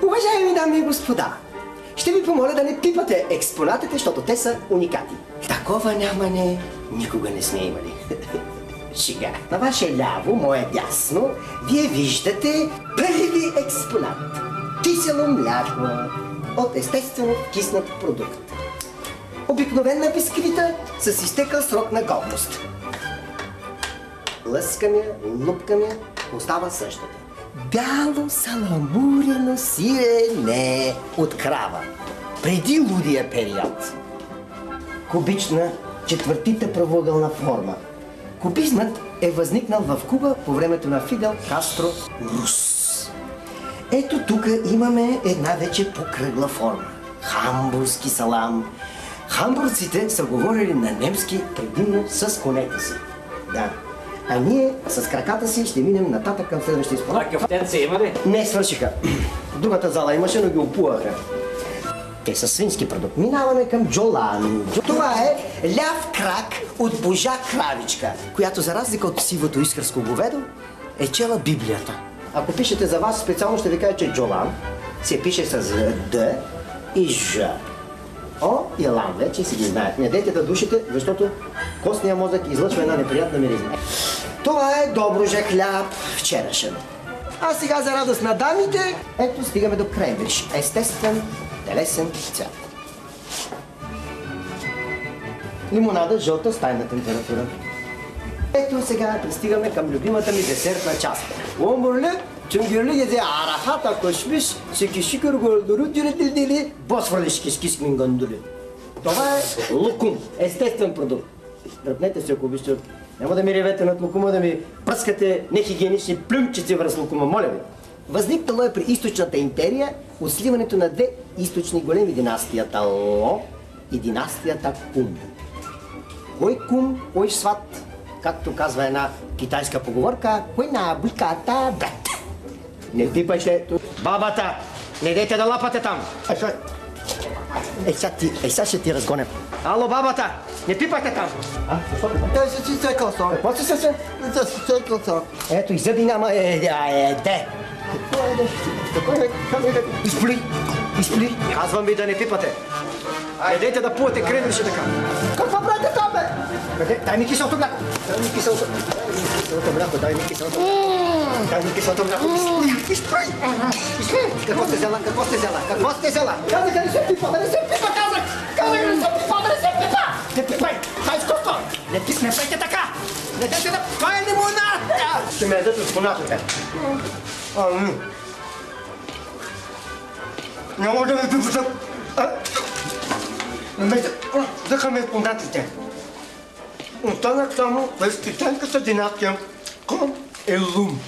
Уважаеми дами и господа, ще ви помоля да не пипате експонатите, защото те са уникати. Такова нямане никога не сме имали. Шега. На ваше ляво, мое дясно, вие виждате първи експонат. Кисело мляко от естествено киснат продукт. Обикновена бисквита с изтекал срок на годност. Лъскаме, лупкаме, остава същата. Бяло саламурено сирене от крава. Преди лудия период. Кубична четвъртита правоъгълна форма. Кубизмът е възникнал в Куба по времето на Фидел Кастро Рус. Ето тук имаме една вече покръгла форма. Хамбургски салам. Хамбургците са говорили на немски предимно с конете си. Да. А ние с краката си ще минем нататък към следващия изпълнат. А кафтенци има ли? Не, свършиха. Другата зала имаше, но ги опуваха. Те са свински продукт. Минаваме към Джолан. Това е ляв крак от Божа Кравичка, която за разлика от сивото искърско говедо е чела Библията. Ако пишете за вас, специално ще ви кажа, че Джолан се пише с Д и Ж. О и Лан вече си ги знаят. Не дейте да душите, защото костния мозък излъчва една неприятна миризма. Това е Добруджа хляб, вчерашен. А сега за радост на дамите, ето стигаме до кренвирш. Естествен, телесен цвят. Лимонада жълта с тайна температура. Ето сега пристигаме към любимата ми десертна част. Омурле, чунгюрле гезе арахата кошмиш, шикишикър голдуру дили, босфърлиш кишкиш мингандули. Това е лукум, естествен продукт. Дръпнете се, ако обичате. Няма да ми ревете над лукума, да ми пръскате нехигиенични плюмчици върху лукума, моля ви. Възникнало е при източната империя от сливането на две източни големи династията Ло и династията Кум. Кой кум, кой сват? Както казва една китайска поговорка, кой на буйката брат. Не пипайте бабата, не дейте да лапате там. Сега ще ти разгонем. Ало, бабата, не пипайте там. Той ще си секал сок. Какво си се? Да си секал сок. Ето и зъби няма, де. Изплюй. Казвам ви да не пипате. Не дейте да плувате кренвирши така. Какво правите там, бе? Къде? Дай ми киселото мляко. Дай ми киселото мляко. Дай ми киселото мляко. Изплюй. Какво сте взела? Казах да не се пипа, казах! Казах да не се пипа! Не пипай! Това е изкуство! Не пипайте така! Не дайте да... Това е лимонада! Ще ме ядат от конатите. Няма да ме пипате. Взеха ме конатите. Останах само през китайската династия Кон Елум.